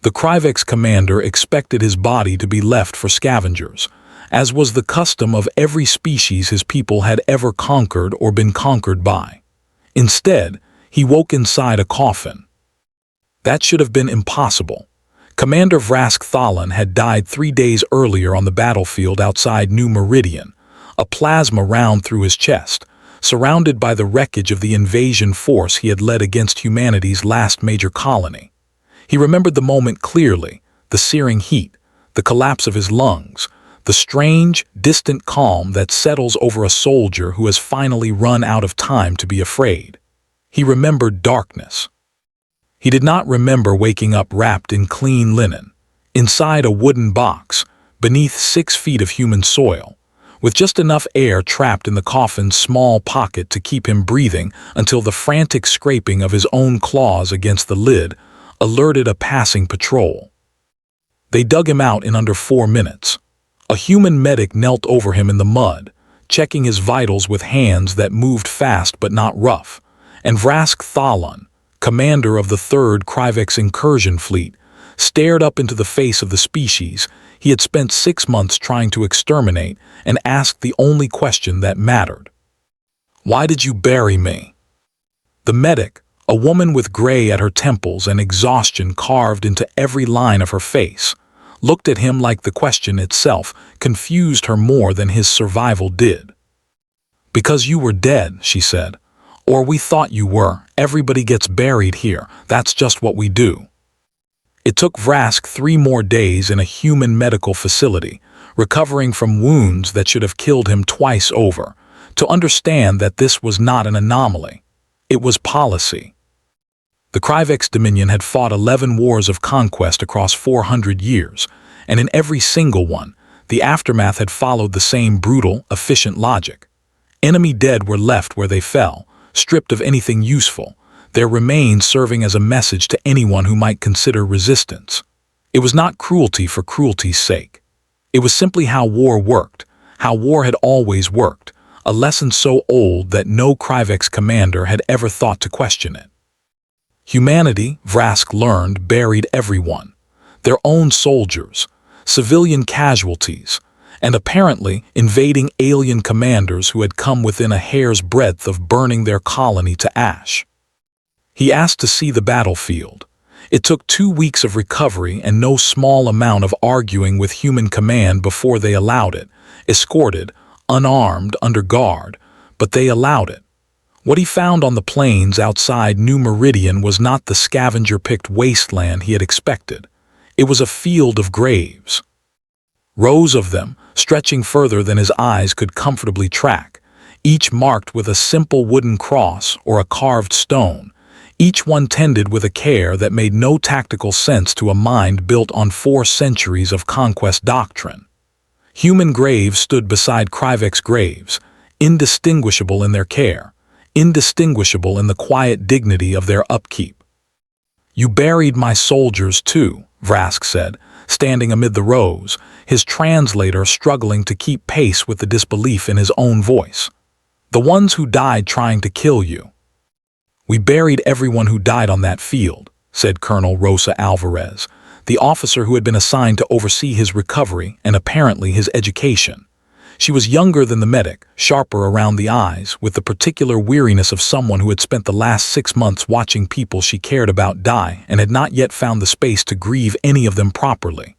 The Krivex commander expected his body to be left for scavengers, as was the custom of every species his people had ever conquered or been conquered by. Instead, he woke inside a coffin. That should have been impossible. Commander Vrask Thalan had died 3 days earlier on the battlefield outside New Meridian, a plasma round through his chest, surrounded by the wreckage of the invasion force he had led against humanity's last major colony. He remembered the moment clearly, the searing heat, the collapse of his lungs, the strange, distant calm that settles over a soldier who has finally run out of time to be afraid. He remembered darkness. He did not remember waking up wrapped in clean linen, inside a wooden box, beneath 6 feet of human soil, with just enough air trapped in the coffin's small pocket to keep him breathing until the frantic scraping of his own claws against the lid alerted a passing patrol. They dug him out in under 4 minutes. A human medic knelt over him in the mud, checking his vitals with hands that moved fast but not rough, and Vrask Thalan, commander of the 3rd Krivex Incursion Fleet, stared up into the face of the species he had spent 6 months trying to exterminate and asked the only question that mattered. "Why did you bury me?" The medic, a woman with gray at her temples and exhaustion carved into every line of her face, looked at him like the question itself confused her more than his survival did. "Because you were dead," she said. "Or we thought you were. Everybody gets buried here. That's just what we do." It took Vrask 3 more days in a human medical facility, recovering from wounds that should have killed him twice over, to understand that this was not an anomaly. It was policy. The Krivex Dominion had fought 11 wars of conquest across 400 years, and in every single one, the aftermath had followed the same brutal, efficient logic. Enemy dead were left where they fell, stripped of anything useful, their remains serving as a message to anyone who might consider resistance. It was not cruelty for cruelty's sake. It was simply how war worked, how war had always worked, a lesson so old that no Krivex commander had ever thought to question it. Humanity, Vrask learned, buried everyone, their own soldiers, civilian casualties, and apparently invading alien commanders who had come within a hair's breadth of burning their colony to ash. He asked to see the battlefield. It took 2 weeks of recovery and no small amount of arguing with human command before they allowed it, escorted, unarmed, under guard, but they allowed it. What he found on the plains outside New Meridian was not the scavenger-picked wasteland he had expected. It was a field of graves. Rows of them, stretching further than his eyes could comfortably track, each marked with a simple wooden cross or a carved stone, each one tended with a care that made no tactical sense to a mind built on 4 centuries of conquest doctrine. Human graves stood beside Krivex graves, indistinguishable in their care, indistinguishable in the quiet dignity of their upkeep. "You buried my soldiers too," Vrask said, standing amid the rows, his translator struggling to keep pace with the disbelief in his own voice. "The ones who died trying to kill you." "We buried everyone who died on that field," said Colonel Rosa Alvarez, the officer who had been assigned to oversee his recovery and apparently his education. She was younger than the medic, sharper around the eyes, with the particular weariness of someone who had spent the last 6 months watching people she cared about die and had not yet found the space to grieve any of them properly.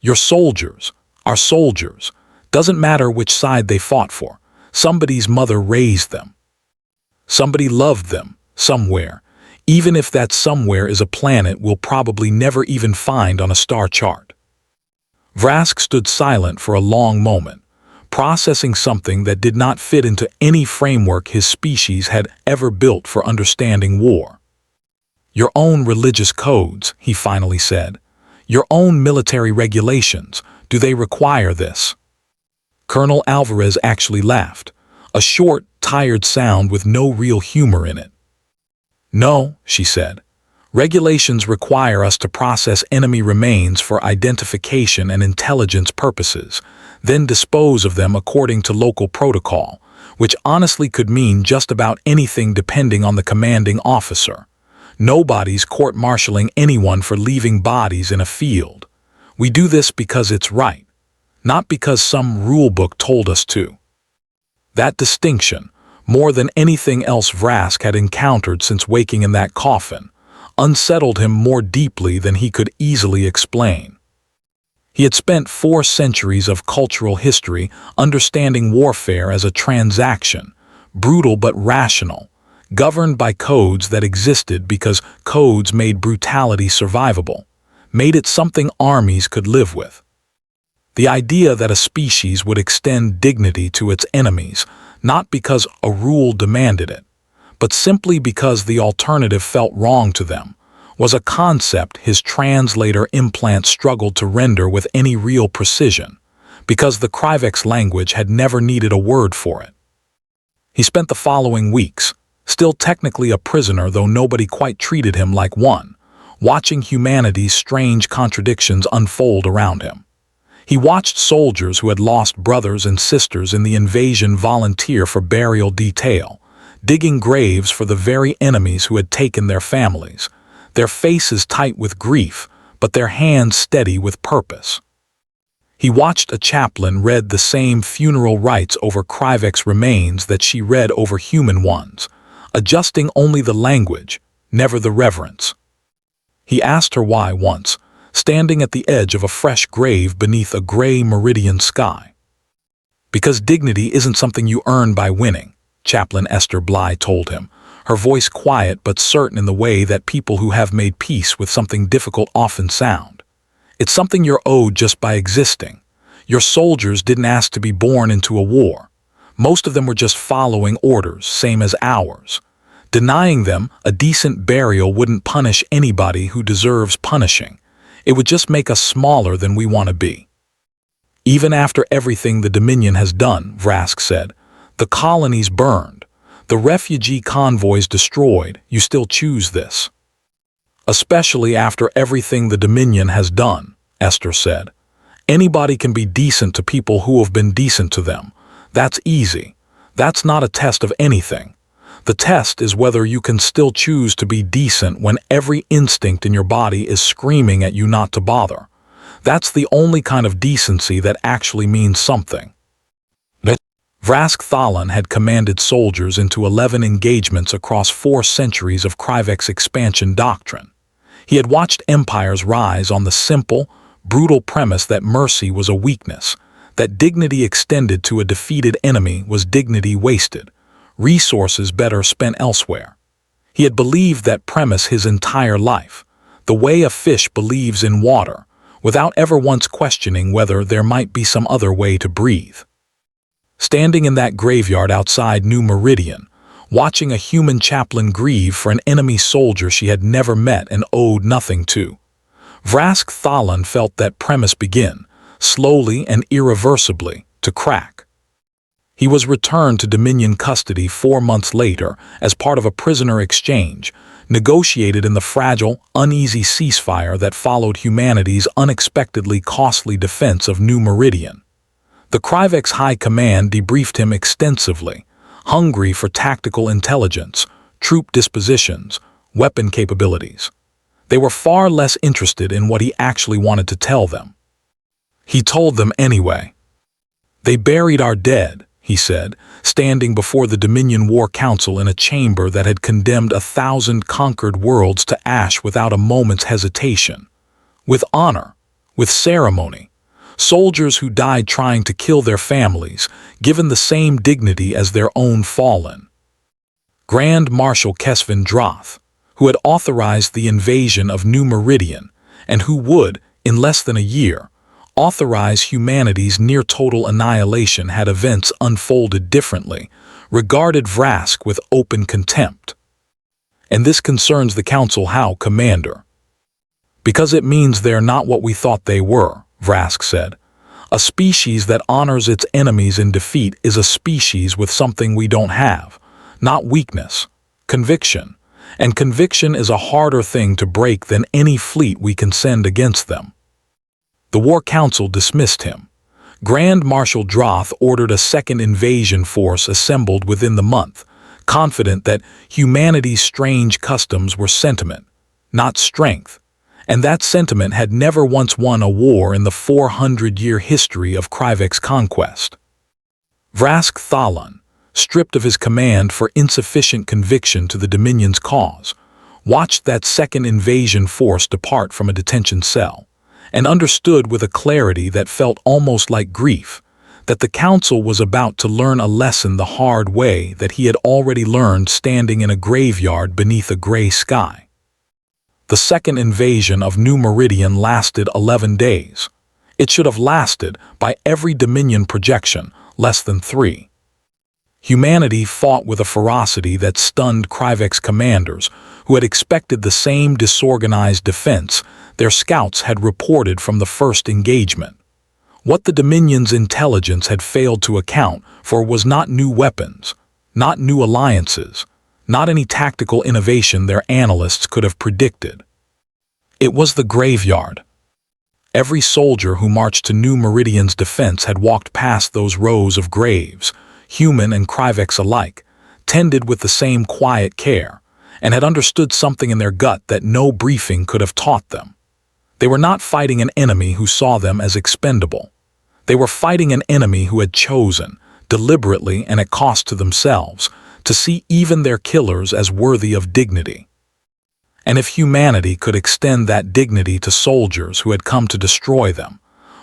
"Your soldiers, our soldiers, doesn't matter which side they fought for. Somebody's mother raised them. Somebody loved them, somewhere, even if that somewhere is a planet we'll probably never even find on a star chart." Vrask stood silent for a long moment, processing something that did not fit into any framework his species had ever built for understanding war. "Your own religious codes," he finally said. "Your own military regulations. Do they require this?" Colonel Alvarez actually laughed, a short, tired sound with no real humor in it. "No," she said. "Regulations require us to process enemy remains for identification and intelligence purposes, then dispose of them according to local protocol, which honestly could mean just about anything depending on the commanding officer. Nobody's court-martialing anyone for leaving bodies in a field. We do this because it's right, not because some rulebook told us to. That distinction, more than anything else Vrask had encountered since waking in that coffin, unsettled him more deeply than he could easily explain. He had spent 4 centuries of cultural history understanding warfare as a transaction, brutal but rational, governed by codes that existed because codes made brutality survivable, made it something armies could live with. The idea that a species would extend dignity to its enemies, not because a rule demanded it, but simply because the alternative felt wrong to them, was a concept his translator implant struggled to render with any real precision, because the Krivex language had never needed a word for it. He spent the following weeks, still technically a prisoner though nobody quite treated him like one, watching humanity's strange contradictions unfold around him. He watched soldiers who had lost brothers and sisters in the invasion volunteer for burial detail, digging graves for the very enemies who had taken their families, their faces tight with grief, but their hands steady with purpose. He watched a chaplain read the same funeral rites over Krivex remains that she read over human ones, adjusting only the language, never the reverence. He asked her why once, standing at the edge of a fresh grave beneath a gray meridian sky. Because dignity isn't something you earn by winning, Chaplain Esther Bly told him, her voice quiet but certain in the way that people who have made peace with something difficult often sound. It's something you're owed just by existing. Your soldiers didn't ask to be born into a war. Most of them were just following orders, same as ours. Denying them a decent burial wouldn't punish anybody who deserves punishing. It would just make us smaller than we want to be. Even after everything the Dominion has done, Vrask said, the colonies burned, the refugee convoys destroyed, you still choose this. Especially after everything the Dominion has done, Esther said. Anybody can be decent to people who have been decent to them. That's easy. That's not a test of anything. The test is whether you can still choose to be decent when every instinct in your body is screaming at you not to bother. That's the only kind of decency that actually means something. Vrask Thalan had commanded soldiers into 11 engagements across 4 centuries of Krivex expansion doctrine. He had watched empires rise on the simple, brutal premise that mercy was a weakness, that dignity extended to a defeated enemy was dignity wasted, resources better spent elsewhere. He had believed that premise his entire life, the way a fish believes in water, without ever once questioning whether there might be some other way to breathe. Standing in that graveyard outside New Meridian, watching a human chaplain grieve for an enemy soldier she had never met and owed nothing to, Vrask Thalan felt that premise begin, slowly and irreversibly, to crack. He was returned to Dominion custody 4 months later as part of a prisoner exchange, negotiated in the fragile, uneasy ceasefire that followed humanity's unexpectedly costly defense of New Meridian. The Krivex High Command debriefed him extensively, hungry for tactical intelligence, troop dispositions, weapon capabilities. They were far less interested in what he actually wanted to tell them. He told them anyway. They buried our dead, he said, standing before the Dominion War Council in a chamber that had condemned 1,000 conquered worlds to ash without a moment's hesitation. With honor, with ceremony, soldiers who died trying to kill their families, given the same dignity as their own fallen. Grand Marshal Kesvin Droth, who had authorized the invasion of New Meridian, and who would, in less than a year, authorize humanity's near-total annihilation had events unfolded differently, regarded Vrask with open contempt. And this concerns the Council how, Commander? Because it means they're not what we thought they were, Vrask said. A species that honors its enemies in defeat is a species with something we don't have, not weakness, conviction. And conviction is a harder thing to break than any fleet we can send against them. The War Council dismissed him. Grand Marshal Droth ordered a second invasion force assembled within the month, confident that humanity's strange customs were sentiment, not strength, and that sentiment had never once won a war in the 400-year history of Krivek's conquest. Vrask Thalan, stripped of his command for insufficient conviction to the Dominion's cause, watched that second invasion force depart from a detention cell, and understood with a clarity that felt almost like grief that the Council was about to learn a lesson the hard way that he had already learned standing in a graveyard beneath a gray sky. The second invasion of New Meridian lasted 11 days. It should have lasted, by every Dominion projection, less than 3. Humanity fought with a ferocity that stunned Krivek's commanders, who had expected the same disorganized defense their scouts had reported from the first engagement. What the Dominion's intelligence had failed to account for was not new weapons, not new alliances, not any tactical innovation their analysts could have predicted. It was the graveyard. Every soldier who marched to New Meridian's defense had walked past those rows of graves, human and Krivek's alike, tended with the same quiet care, and had understood something in their gut that no briefing could have taught them. They were not fighting an enemy who saw them as expendable. They were fighting an enemy who had chosen, deliberately and at cost to themselves, to see even their killers as worthy of dignity. And if humanity could extend that dignity to soldiers who had come to destroy them,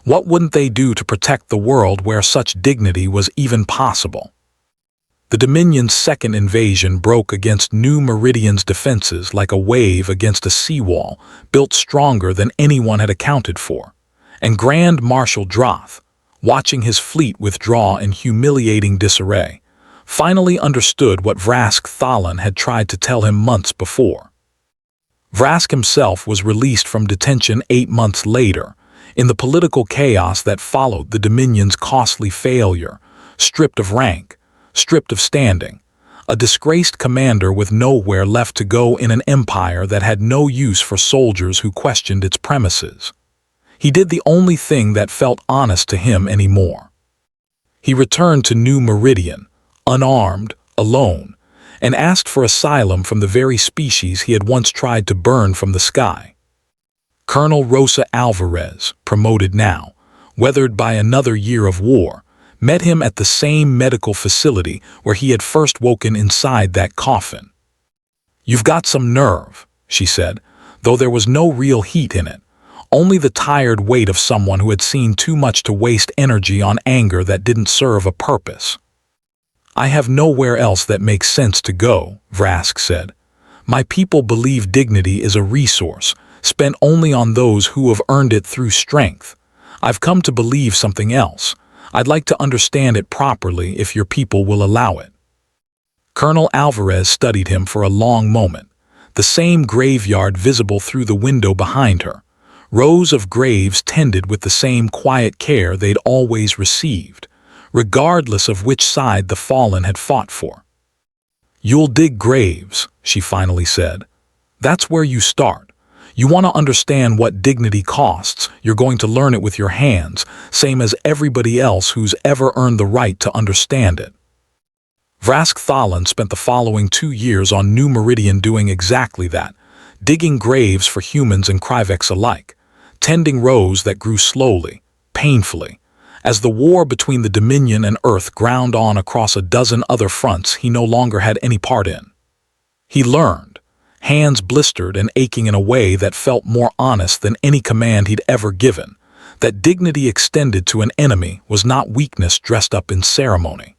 what wouldn't they do to protect the world where such dignity was even possible? The Dominion's second invasion broke against New Meridian's defenses like a wave against a seawall built stronger than anyone had accounted for, and Grand Marshal Droth, watching his fleet withdraw in humiliating disarray, finally understood what Vrask Thalan had tried to tell him months before. Vrask himself was released from detention 8 months later, in the political chaos that followed the Dominion's costly failure, stripped of rank, stripped of standing, a disgraced commander with nowhere left to go in an empire that had no use for soldiers who questioned its premises. He did the only thing that felt honest to him anymore. He returned to New Meridian, unarmed, alone, and asked for asylum from the very species he had once tried to burn from the sky. Colonel Rosa Alvarez, promoted now, weathered by another year of war, met him at the same medical facility where he had first woken inside that coffin. "You've got some nerve," she said, though there was no real heat in it, only the tired weight of someone who had seen too much to waste energy on anger that didn't serve a purpose. "I have nowhere else that makes sense to go," Vrask said. "My people believe dignity is a resource, spent only on those who have earned it through strength. I've come to believe something else. I'd like to understand it properly if your people will allow it." Colonel Alvarez studied him for a long moment, the same graveyard visible through the window behind her, rows of graves tended with the same quiet care they'd always received, regardless of which side the fallen had fought for. "You'll dig graves," she finally said. "That's where you start. You want to understand what dignity costs, you're going to learn it with your hands, same as everybody else who's ever earned the right to understand it." Vrask Thalan spent the following 2 years on New Meridian doing exactly that, digging graves for humans and Kriveks alike, tending rows that grew slowly, painfully, as the war between the Dominion and Earth ground on across a dozen other fronts he no longer had any part in. He learned, hands blistered and aching in a way that felt more honest than any command he'd ever given, that dignity extended to an enemy was not weakness dressed up in ceremony.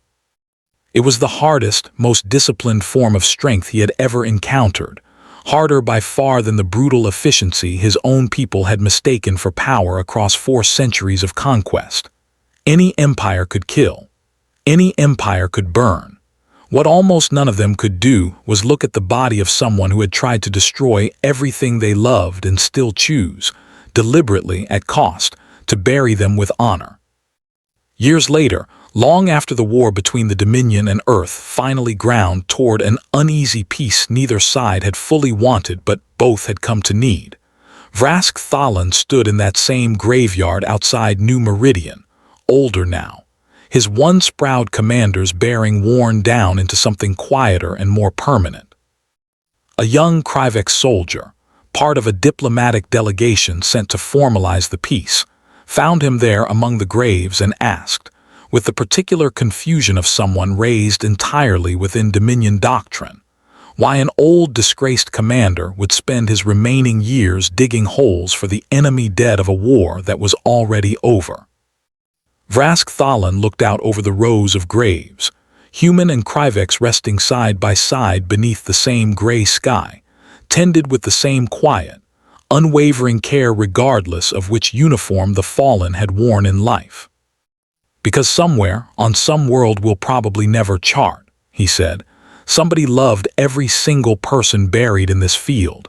It was the hardest, most disciplined form of strength he had ever encountered, harder by far than the brutal efficiency his own people had mistaken for power across 4 centuries of conquest. Any empire could kill. Any empire could burn. What almost none of them could do was look at the body of someone who had tried to destroy everything they loved and still choose, deliberately at cost, to bury them with honor. Years later, long after the war between the Dominion and Earth finally ground toward an uneasy peace neither side had fully wanted but both had come to need, Vrask Thalan stood in that same graveyard outside New Meridian, older now, his once-proud commanders bearing worn down into something quieter and more permanent. A young Krivex soldier, part of a diplomatic delegation sent to formalize the peace, found him there among the graves and asked, with the particular confusion of someone raised entirely within Dominion doctrine, why an old disgraced commander would spend his remaining years digging holes for the enemy dead of a war that was already over. Vrask Thalan looked out over the rows of graves, human and Krivex resting side by side beneath the same gray sky, tended with the same quiet, unwavering care regardless of which uniform the fallen had worn in life. Because somewhere, on some world we'll probably never chart, he said, somebody loved every single person buried in this field.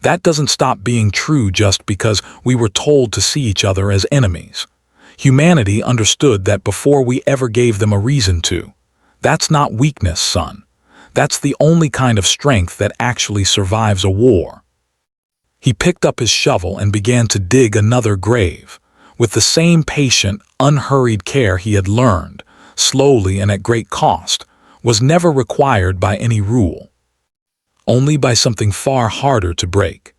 That doesn't stop being true just because we were told to see each other as enemies. Humanity understood that before we ever gave them a reason to. That's not weakness, son. That's the only kind of strength that actually survives a war. He picked up his shovel and began to dig another grave, with the same patient, unhurried care he had learned, slowly and at great cost, was never required by any rule. Only by something far harder to break.